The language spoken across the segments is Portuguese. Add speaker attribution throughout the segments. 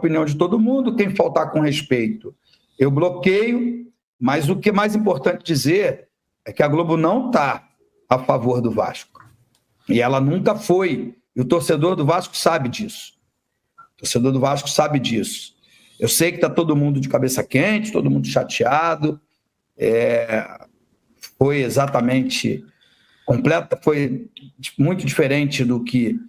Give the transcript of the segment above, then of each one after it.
Speaker 1: opinião de todo mundo. Quem faltar com respeito, eu bloqueio. Mas o que é mais importante dizer é que a Globo não está a favor do Vasco. E ela nunca foi. E o torcedor do Vasco sabe disso. O torcedor do Vasco sabe disso. Eu sei que está todo mundo de cabeça quente, todo mundo chateado. Foi exatamente completa, foi muito diferente do que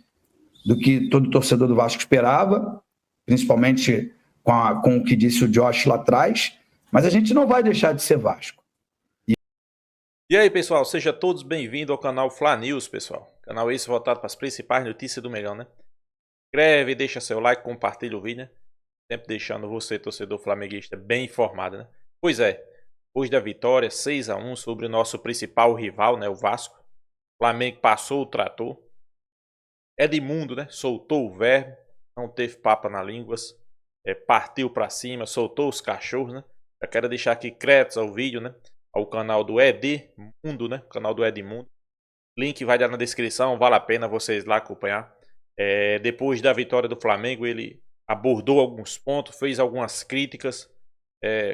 Speaker 1: todo torcedor do Vasco esperava, principalmente com o que disse o Josh lá atrás. Mas a gente não vai deixar de ser Vasco.
Speaker 2: E aí, pessoal, sejam todos bem-vindos ao canal Fla News, pessoal. Canal esse voltado para as principais notícias do Mengão, né? Inscreve, deixa seu like, compartilha o vídeo, né? Sempre deixando você, torcedor flamenguista, bem informado, né? Pois é, depois da vitória 6-1 sobre o nosso principal rival, né, o Vasco, o Flamengo passou o trator. Edmundo, né, soltou o verbo, não teve papa na língua, partiu para cima, soltou os cachorros, né? Eu quero deixar aqui créditos ao vídeo, né? Ao canal do Edmundo, né? O canal do Edmundo. Link vai dar na descrição, vale a pena vocês lá acompanhar. Depois da vitória do Flamengo, ele abordou alguns pontos, fez algumas críticas,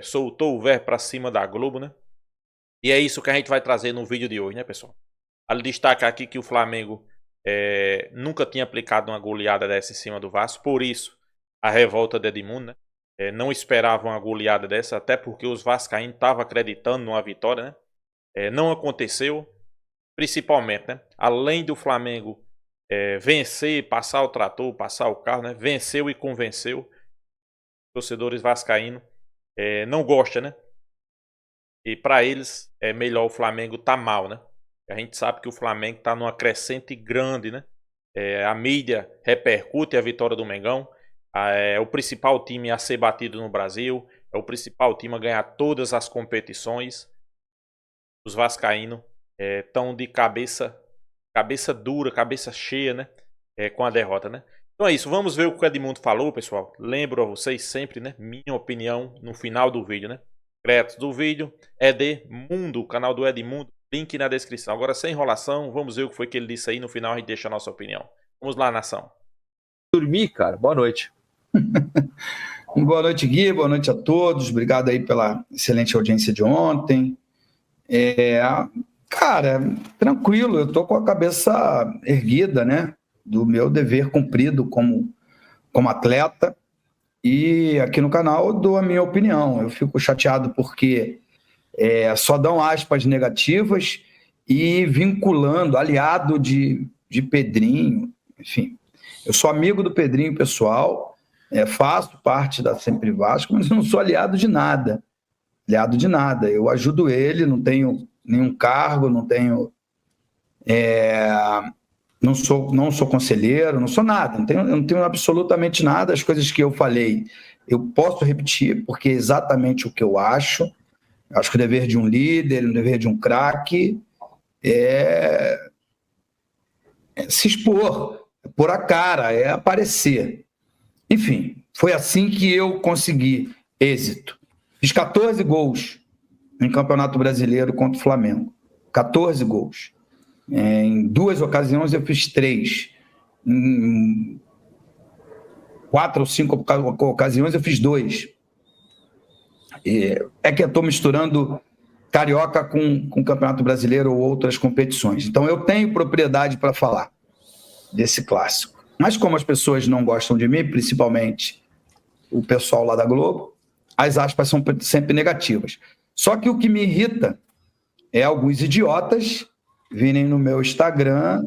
Speaker 2: soltou o verbo para cima da Globo, né? E é isso que a gente vai trazer no vídeo de hoje, né, pessoal? Vale destacar aqui que o Flamengo nunca tinha aplicado uma goleada dessa em cima do Vasco, por isso a revolta de Edmundo, né? Não esperavam uma goleada dessa, até porque os vascaínos estavam acreditando numa vitória, né? Não aconteceu, principalmente, né? Além do Flamengo vencer, passar o trator, passar o carro, né? Venceu e convenceu. Os torcedores vascaínos não gostam, né? E para eles é melhor o Flamengo tá mal, né? A gente sabe que o Flamengo tá numa crescente grande, né? A mídia repercute a vitória do Mengão. É o principal time a ser batido no Brasil, é o principal time a ganhar todas as competições. Os vascaínos estão de cabeça dura, cabeça cheia, né? Com a derrota, né? Então é isso, vamos ver o que o Edmundo falou, pessoal. Lembro a vocês sempre, né? Minha opinião no final do vídeo, né? Créditos do vídeo, Edmundo, o canal do Edmundo, link na descrição. Agora sem enrolação, vamos ver o que foi que ele disse aí. No final a gente deixa a nossa opinião. Vamos lá, nação.
Speaker 3: Dormir, cara. Boa noite.
Speaker 1: Boa noite, Gui. Boa noite a todos. Obrigado aí pela excelente audiência de ontem. Cara, tranquilo. Eu tô com a cabeça erguida, né? Do meu dever cumprido como atleta. E aqui no canal eu dou a minha opinião. Eu fico chateado porque só dão aspas negativas e vinculando, aliado de Pedrinho, enfim. Eu sou amigo do Pedrinho pessoal, faço parte da Sempre Vasco, mas eu não sou aliado de nada. Eu ajudo ele, não tenho nenhum cargo, não tenho... não sou conselheiro, não sou nada, eu não tenho absolutamente nada. As coisas que eu falei, eu posso repetir, porque é exatamente o que eu acho. Acho que o dever de um líder, o dever de um craque é se expor, pôr a cara, é aparecer. Enfim, foi assim que eu consegui êxito. Fiz 14 gols em Campeonato Brasileiro contra o Flamengo. 14 gols. Em 2 ocasiões eu fiz 3. Em 4 ou 5 ocasiões eu fiz 2. É que eu estou misturando Carioca com Campeonato Brasileiro ou outras competições. Então eu tenho propriedade para falar desse clássico. Mas como as pessoas não gostam de mim, principalmente o pessoal lá da Globo, as aspas são sempre negativas. Só que o que me irrita é alguns idiotas virem no meu Instagram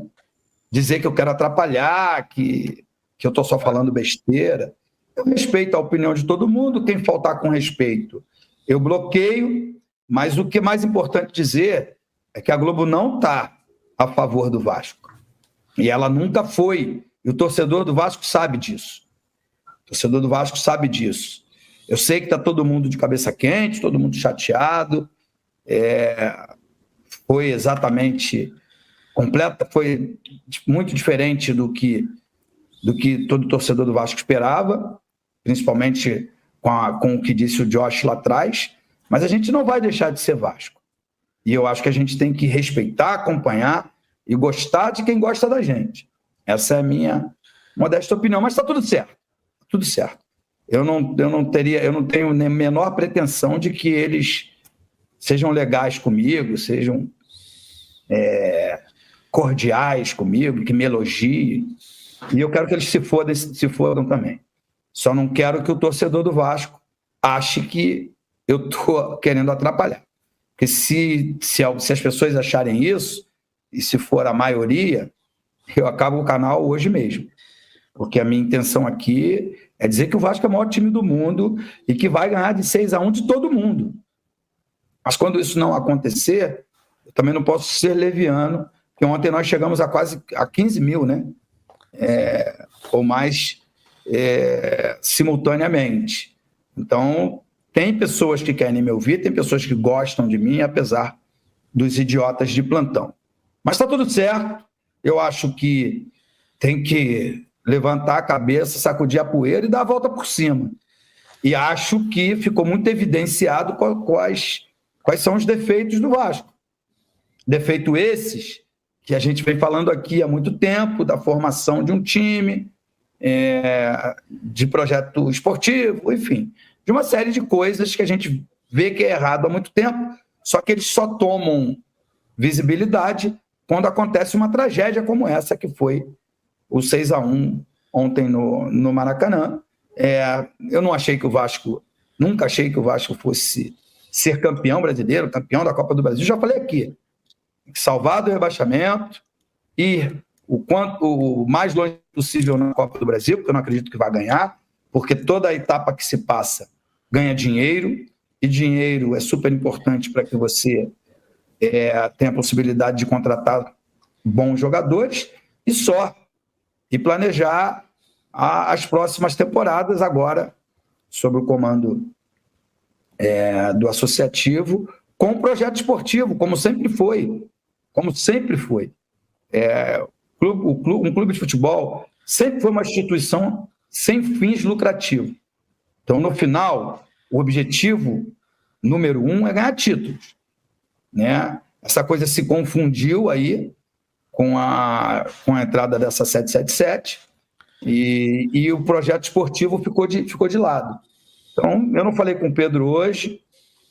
Speaker 1: dizer que eu quero atrapalhar, que eu estou só falando besteira. Eu respeito a opinião de todo mundo. Quem faltar com respeito, eu bloqueio. Mas o que é mais importante dizer é que a Globo não está a favor do Vasco. E ela nunca foi. E o torcedor do Vasco sabe disso. Eu sei que está todo mundo de cabeça quente, todo mundo chateado. Foi exatamente completa, foi muito diferente do que todo torcedor do Vasco esperava, principalmente com o que disse o Josh lá atrás. Mas a gente não vai deixar de ser Vasco. E eu acho que a gente tem que respeitar, acompanhar e gostar de quem gosta da gente. Essa é a minha modesta opinião, mas está tudo certo. eu não tenho a menor pretensão de que eles sejam legais comigo, sejam cordiais comigo, que me elogiem. E eu quero que eles se fodam também. Só não quero que o torcedor do Vasco ache que eu estou querendo atrapalhar. Porque se as pessoas acharem isso, e se for a maioria, eu acabo o canal hoje mesmo. Porque a minha intenção aqui é dizer que o Vasco é o maior time do mundo e que vai ganhar de 6-1 de todo mundo. Mas quando isso não acontecer, eu também não posso ser leviano, porque ontem nós chegamos a quase 15 mil, né? Ou mais simultaneamente. Então, tem pessoas que querem me ouvir, tem pessoas que gostam de mim, apesar dos idiotas de plantão. Mas está tudo certo. Eu acho que tem que levantar a cabeça, sacudir a poeira e dar a volta por cima. E acho que ficou muito evidenciado quais são os defeitos do Vasco. Defeito esses que a gente vem falando aqui há muito tempo, da formação de um time, de projeto esportivo, enfim, de uma série de coisas que a gente vê que é errado há muito tempo, só que eles só tomam visibilidade quando acontece uma tragédia como essa, que foi o 6-1 ontem no Maracanã. Eu não achei que o Vasco, nunca achei que o Vasco fosse ser campeão brasileiro, campeão da Copa do Brasil. Já falei aqui, salvar do rebaixamento, ir o mais longe possível na Copa do Brasil, porque eu não acredito que vai ganhar, porque toda a etapa que se passa ganha dinheiro, e dinheiro é super importante para que você tenha a possibilidade de contratar bons jogadores, e planejar as próximas temporadas agora, sob o comando do associativo, com um projeto esportivo, como sempre foi. Um clube de futebol sempre foi uma instituição sem fins lucrativos. Então, no final, o objetivo número 1 é ganhar títulos, né? Essa coisa se confundiu aí com a entrada dessa 777 e o projeto esportivo ficou de lado. Então, eu não falei com o Pedro hoje,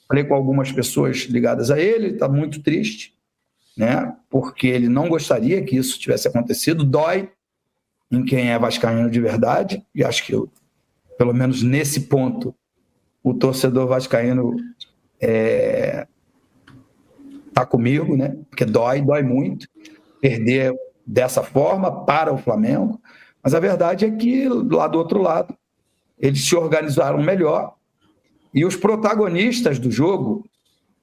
Speaker 1: falei com algumas pessoas ligadas a ele está muito triste, né? Porque ele não gostaria que isso tivesse acontecido, dói em quem é vascaíno de verdade, e acho que, pelo menos nesse ponto, o torcedor vascaíno está comigo, né? Porque dói muito perder dessa forma para o Flamengo, mas a verdade é que, lá do outro lado, eles se organizaram melhor e os protagonistas do jogo,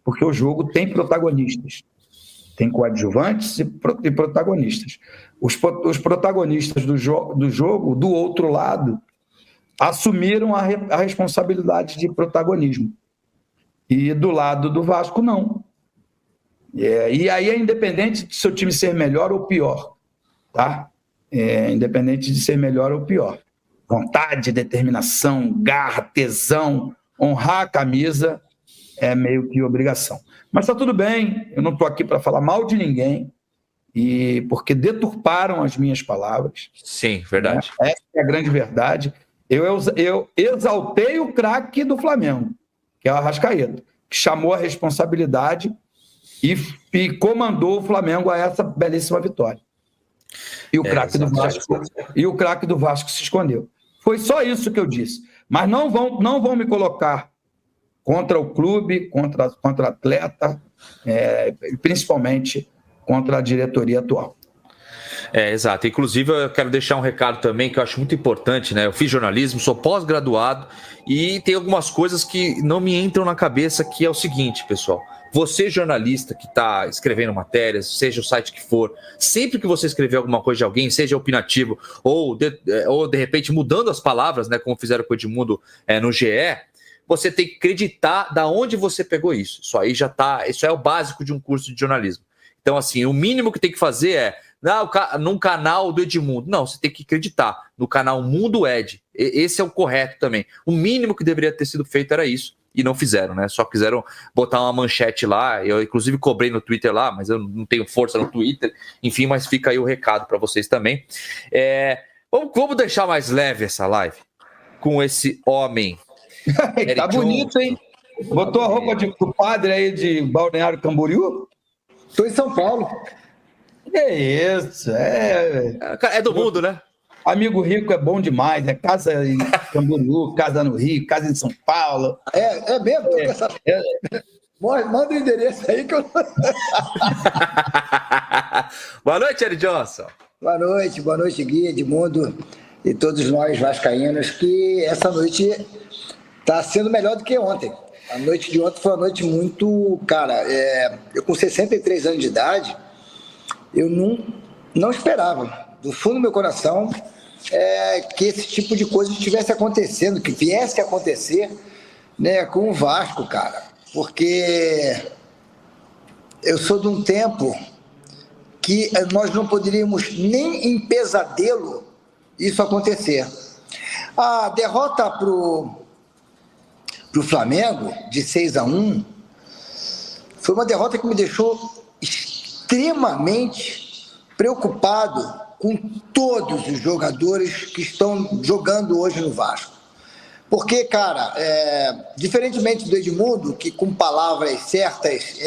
Speaker 1: porque o jogo tem protagonistas, tem coadjuvantes e protagonistas. Os protagonistas do jogo, do outro lado, assumiram a responsabilidade de protagonismo. E do lado do Vasco, não. E aí é independente de seu time ser melhor ou pior, tá? Independente de ser melhor ou pior. Vontade, determinação, garra, tesão, honrar a camisa é meio que obrigação. Mas está tudo bem, eu não estou aqui para falar mal de ninguém, porque deturparam as minhas palavras.
Speaker 3: Sim, verdade.
Speaker 1: Essa é a grande verdade. Eu exaltei o craque do Flamengo, que é o Arrascaeta, que chamou a responsabilidade e comandou o Flamengo a essa belíssima vitória. E o craque do Vasco se escondeu. Foi só isso que eu disse. Mas não vão me colocar contra o clube, contra atleta, principalmente contra a diretoria atual.
Speaker 3: Exato. Inclusive, eu quero deixar um recado também que eu acho muito importante, né? Eu fiz jornalismo, sou pós-graduado e tem algumas coisas que não me entram na cabeça, que é o seguinte, pessoal. Você, jornalista que está escrevendo matérias, seja o site que for, sempre que você escrever alguma coisa de alguém, seja opinativo ou de repente mudando as palavras, né, como fizeram com o Edmundo no GE, você tem que acreditar da onde você pegou isso. Isso é o básico de um curso de jornalismo. Então, assim, o mínimo que tem que fazer é num canal do Edmundo. Não, você tem que acreditar no canal Mundo Ed. Esse é o correto também. O mínimo que deveria ter sido feito era isso. E não fizeram, né? Só quiseram botar uma manchete lá. Eu, inclusive, cobrei no Twitter lá, mas eu não tenho força no Twitter. Enfim, mas fica aí o recado para vocês também. Vamos deixar mais leve essa live. com esse homem.
Speaker 1: Tá bonito, hein? Botou a roupa do padre aí de Balneário Camboriú?
Speaker 4: Estou em São Paulo.
Speaker 1: É isso,
Speaker 3: É do mundo, né?
Speaker 1: Amigo rico é bom demais, né? Casa em Camboriú, casa no Rio, casa em São Paulo.
Speaker 4: É mesmo? Manda o endereço aí que eu...
Speaker 3: Boa noite, Eric Johnson.
Speaker 4: Boa noite, Gui, Edmundo e todos nós vascaínos, que essa noite está sendo melhor do que ontem. A noite de ontem foi uma noite muito... Cara, eu com 63 anos de idade, eu não esperava, do fundo do meu coração, que esse tipo de coisa estivesse acontecendo, que viesse a acontecer, né, com o Vasco, cara. Porque eu sou de um tempo que nós não poderíamos nem em pesadelo isso acontecer. A derrota pro Flamengo de 6-1 foi uma derrota que me deixou extremamente preocupado com todos os jogadores que estão jogando hoje no Vasco. Porque, cara, diferentemente do Edmundo, que com palavras certas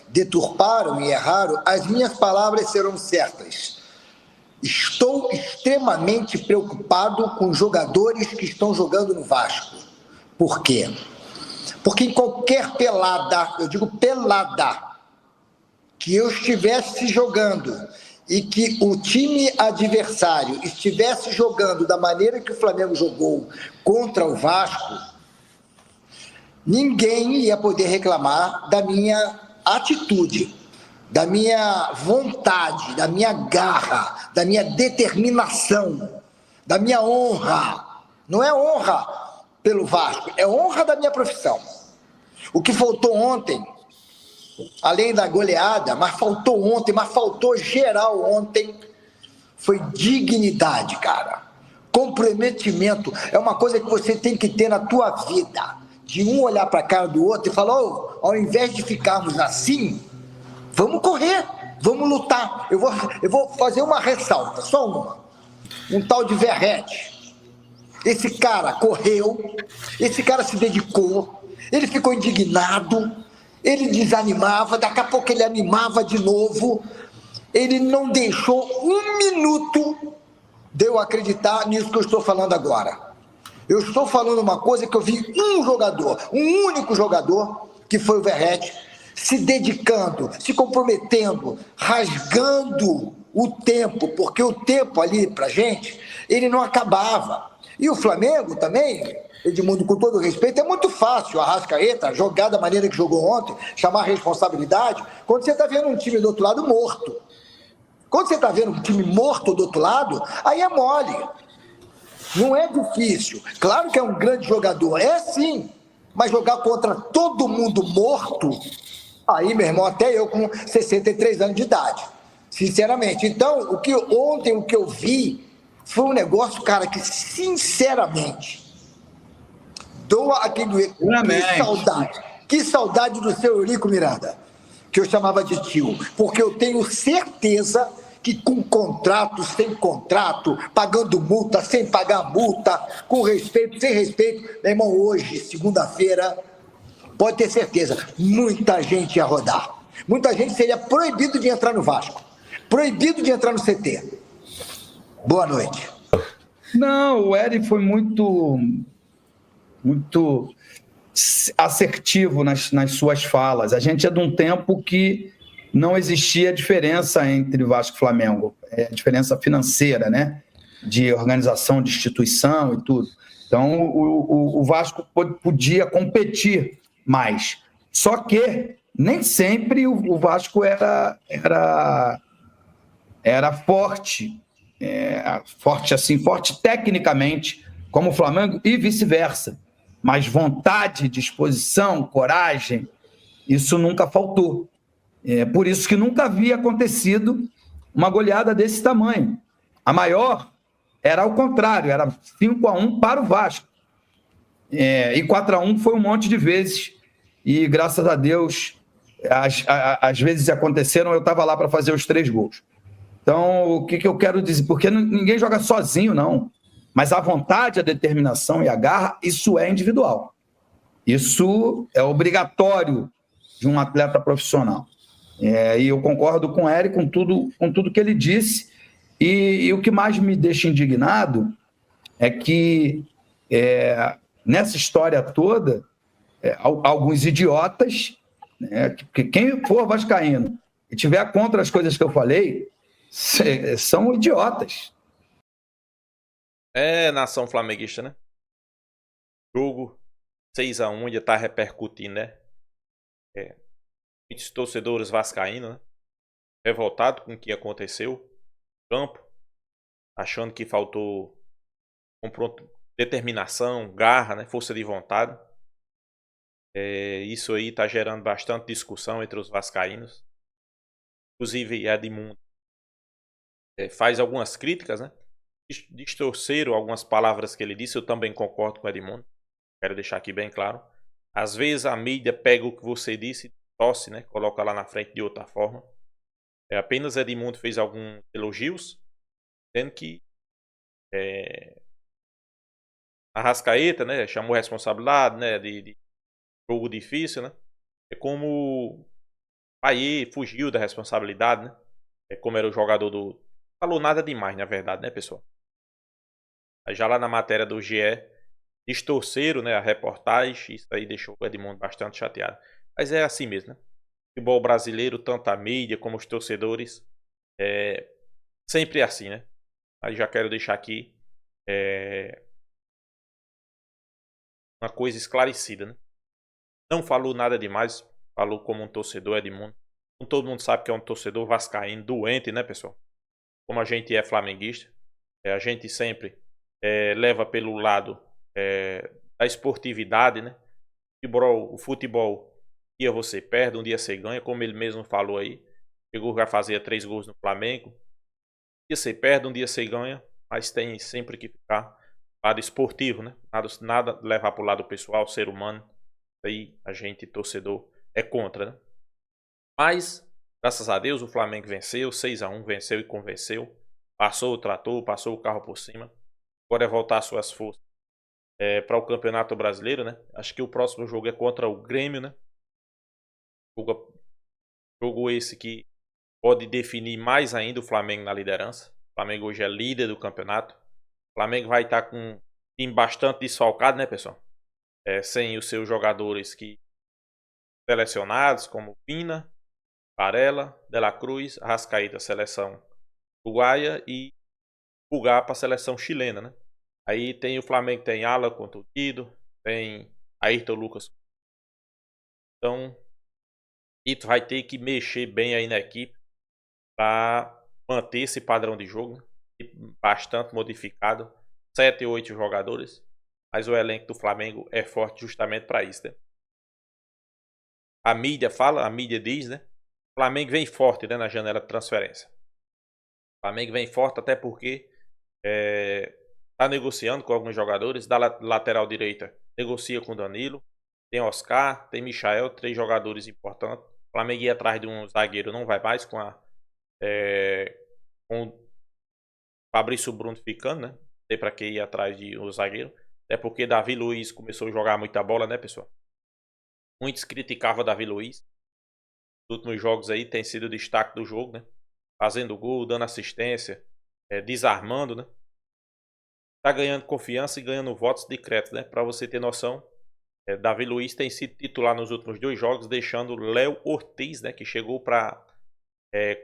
Speaker 4: deturparam e erraram, as minhas palavras serão certas. Estou extremamente preocupado com os jogadores que estão jogando no Vasco. Por quê? Porque em qualquer pelada, eu digo pelada, que eu estivesse jogando e que o time adversário estivesse jogando da maneira que o Flamengo jogou contra o Vasco, ninguém ia poder reclamar da minha atitude, da minha vontade, da minha garra, da minha determinação, da minha honra. Não é honra pelo Vasco, é honra da minha profissão. O que faltou ontem, além da goleada, mas faltou geral ontem, foi dignidade, cara. Comprometimento é uma coisa que você tem que ter na tua vida, de um olhar para a cara do outro e falar, ao invés de ficarmos assim, vamos correr, vamos lutar. Eu vou fazer uma ressalta, só uma. Um tal de Verratti. Esse cara correu, esse cara se dedicou, ele ficou indignado, ele desanimava, daqui a pouco ele animava de novo, ele não deixou um minuto de eu acreditar nisso que eu estou falando agora. Eu estou falando uma coisa que eu vi um único jogador, que foi o Verratti, se dedicando, se comprometendo, rasgando o tempo, porque o tempo ali pra gente, ele não acabava. E o Flamengo também, Edmundo, com todo respeito, é muito fácil a Arrascaeta jogar da maneira que jogou ontem, chamar a responsabilidade, quando você está vendo um time do outro lado morto. Quando você está vendo um time morto do outro lado, aí é mole. Não é difícil. Claro que é um grande jogador, é sim, mas jogar contra todo mundo morto, aí, meu irmão, até eu com 63 anos de idade, sinceramente. Então, o que eu vi foi um negócio, cara, que sinceramente doa aqui do que saudade do seu Eurico Miranda, que eu chamava de tio, porque eu tenho certeza que com contrato, sem contrato, pagando multa, sem pagar multa, com respeito, sem respeito, meu irmão, hoje, segunda-feira, pode ter certeza, muita gente ia rodar. Muita gente seria proibido de entrar no Vasco, proibido de entrar no CT. Boa noite.
Speaker 1: Não, o Eri foi muito assertivo nas suas falas. A gente é de um tempo que não existia diferença entre Vasco e Flamengo, diferença financeira, né? De organização, de instituição e tudo. Então, o Vasco podia competir mais. Só que nem sempre o Vasco era forte, forte tecnicamente, como o Flamengo, e vice-versa. Mas vontade, disposição, coragem, isso nunca faltou. Por isso que nunca havia acontecido uma goleada desse tamanho. A maior era ao contrário, era 5-1 para o Vasco. E 4-1 foi um monte de vezes. E graças a Deus, às vezes aconteceram, eu estava lá para fazer os 3 gols. Então, o que eu quero dizer? Porque ninguém joga sozinho, não. Mas a vontade, a determinação e a garra, isso é individual. Isso é obrigatório de um atleta profissional. E eu concordo com o Eric, com tudo que ele disse. E o que mais me deixa indignado é que, nessa história toda, alguns idiotas, né, que quem for vascaíno e tiver contra as coisas que eu falei, são idiotas.
Speaker 2: Nação flamenguista, né? Jogo 6-1 já tá repercutindo, né? Muitos torcedores vascaínos, né? Revoltados com o que aconteceu no campo, achando que faltou determinação, garra, né? Força de vontade. Isso aí tá gerando bastante discussão entre os vascaínos. Inclusive Edmundo faz algumas críticas, né? Distorceram algumas palavras que ele disse. Eu também concordo com o Edmundo. Quero deixar aqui bem claro. Às vezes a mídia pega o que você disse, torce, né? Coloca lá na frente de outra forma. Apenas Edmundo fez alguns elogios, dizendo que Arrascaeta, né? Chamou responsabilidade, né? De jogo difícil, né? É como Payet fugiu da responsabilidade, né? Como era o jogador do... Falou nada demais, na verdade, né, pessoal? Já lá na matéria do GE, distorceram, né, a reportagem. Isso aí deixou o Edmundo bastante chateado. Mas é assim mesmo, né? O futebol brasileiro, tanto a mídia como os torcedores, sempre é assim, né? Aí já quero deixar aqui uma coisa esclarecida, né? Não falou nada demais, falou como um torcedor Edmundo. Todo mundo sabe que é um torcedor vascaíno doente, né, pessoal? Como a gente é flamenguista, a gente sempre leva pelo lado da esportividade, né? O futebol, um dia você perde, um dia você ganha, como ele mesmo falou aí. Chegou a fazer 3 gols no Flamengo. Um dia você perde, um dia você ganha, mas tem sempre que ficar lado esportivo, né? Nada levar para o lado pessoal, ser humano. Aí a gente, torcedor, é contra, né? Mas, graças a Deus, o Flamengo venceu, 6-1, venceu e convenceu. Passou o trator, passou o carro por cima. Agora é voltar suas forças para o Campeonato Brasileiro, né? Acho que o próximo jogo é contra o Grêmio, né? Jogo esse que pode definir mais ainda o Flamengo na liderança. O Flamengo hoje é líder do campeonato. O Flamengo vai estar com um time bastante desfalcado, né, pessoal? Sem os seus jogadores selecionados, como Pina, Varela, De La Cruz, Arrascaeta, seleção uruguaia, e Pulgar para a seleção chilena, né? Aí tem o Flamengo, tem Alan contundido, tem Ayrton Lucas. Então, Ito vai ter que mexer bem aí na equipe para manter esse padrão de jogo, né? Bastante modificado, 7 ou 8 jogadores, mas o elenco do Flamengo é forte justamente para isso, né? A mídia diz, né? O Flamengo vem forte, né, na janela de transferência. O Flamengo vem forte até porque está negociando com alguns jogadores. Da lateral direita, negocia com Danilo. Tem Oscar, tem Michael, 3 jogadores importantes. O Flamengo ia atrás de um zagueiro, não vai mais com o Fabrício Bruno ficando, né? Não sei para que ir atrás de um zagueiro. Até porque Davi Luiz começou a jogar muita bola, né, pessoal? Muitos criticavam Davi Luiz. Nos últimos jogos aí tem sido o destaque do jogo, né? Fazendo gol, dando assistência, desarmando, né? Tá ganhando confiança e ganhando votos de crédito, né? Para você ter noção, Davi Luiz tem sido titular nos últimos 2 jogos, deixando Léo Ortiz, né? Que chegou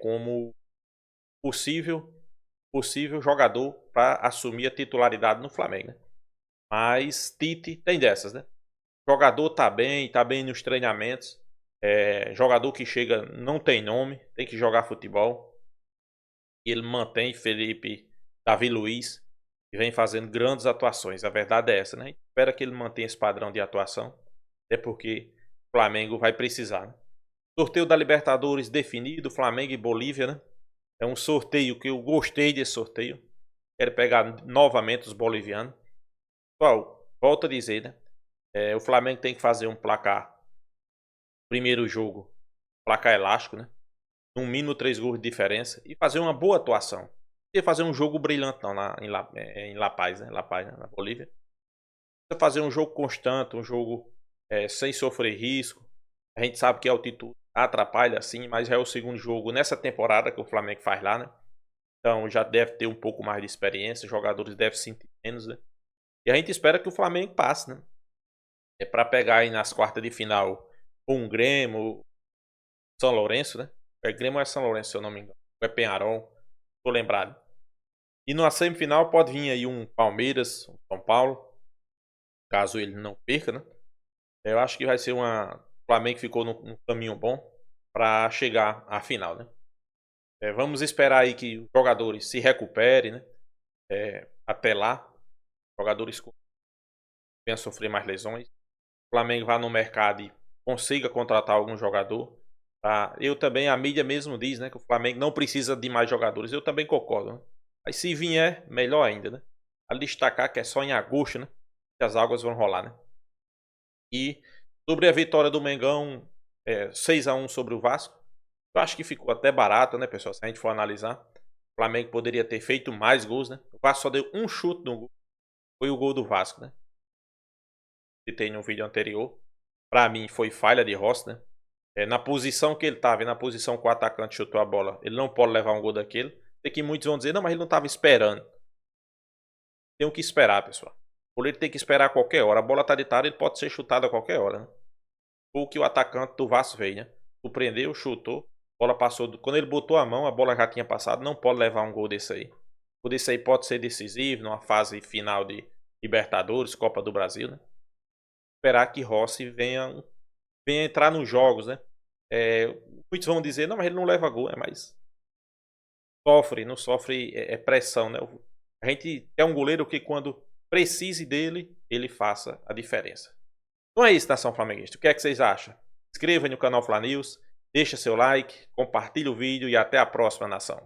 Speaker 2: como possível jogador para assumir a titularidade no Flamengo, né? Mas Tite tem dessas, né? O jogador tá bem nos treinamentos. Jogador que chega não tem nome, tem que jogar futebol. E ele mantém Davi Luiz, que vem fazendo grandes atuações. A verdade é essa, né? A gente espera que ele mantenha esse padrão de atuação, até porque o Flamengo vai precisar, né? Sorteio da Libertadores definido, Flamengo e Bolívia, né? É um sorteio que eu gostei desse sorteio. Quero pegar novamente os bolivianos. Pessoal, volto a dizer, né? O Flamengo tem que fazer um placar. Primeiro jogo, placar elástico, né? No mínimo 3 gols de diferença. E fazer uma boa atuação. Ia fazer um jogo brilhante não, em La Paz, né? La Paz, né? Na Bolívia. Ia fazer um jogo constante, um jogo sem sofrer risco. A gente sabe que a altitude atrapalha assim, mas é o segundo jogo nessa temporada que o Flamengo faz lá, né? Então já deve ter um pouco mais de experiência, os jogadores devem sentir menos, né? E a gente espera que o Flamengo passe, né? É para pegar aí nas quartas de final um Grêmio, São Lourenço, né? É Grêmio ou é São Lourenço, se eu não me engano. Ou é Penharol, tô lembrado. E na semifinal pode vir aí um Palmeiras, um São Paulo, caso ele não perca, né? Eu acho que vai ser uma... O Flamengo ficou no caminho bom para chegar à final, né? Vamos esperar aí que os jogadores se recuperem, né? Até lá, jogadores venham a sofrer mais lesões. O Flamengo vá no mercado e consiga contratar algum jogador. Tá? Eu também, a mídia mesmo diz, né, que o Flamengo não precisa de mais jogadores. Eu também concordo, né? Mas se vier, melhor ainda, né? A destacar que é só em agosto, né? Que as águas vão rolar, né? E sobre a vitória do Mengão, 6-1 sobre o Vasco, eu acho que ficou até barato, né, pessoal? Se a gente for analisar, o Flamengo poderia ter feito mais gols, né? O Vasco só deu um chute no gol. Foi o gol do Vasco, né? Que tem no vídeo anterior. Pra mim foi falha de Rossi, né? Na posição que ele estava, na posição que o atacante chutou a bola, ele não pode levar um gol daquele. Tem que muitos vão dizer, não, mas ele não estava esperando. Tem que esperar, pessoal. O goleiro tem que esperar a qualquer hora. A bola tá deitada, ele pode ser chutado a qualquer hora, né? O que o atacante do Vasco fez, né? Surpreendeu, chutou, a bola passou. Quando ele botou a mão, a bola já tinha passado. Não pode levar um gol desse aí. O gol desse aí pode ser decisivo numa fase final de Libertadores, Copa do Brasil, né? Esperar que Rossi venha entrar nos jogos, né? Muitos vão dizer, não, mas ele não leva gol, mas não sofre pressão, né? A gente quer um goleiro que quando precise dele, ele faça a diferença. Então é isso, nação flamenguista. O que é que vocês acham? Inscreva no canal Fla News, deixa seu like, compartilhe o vídeo e até a próxima, nação.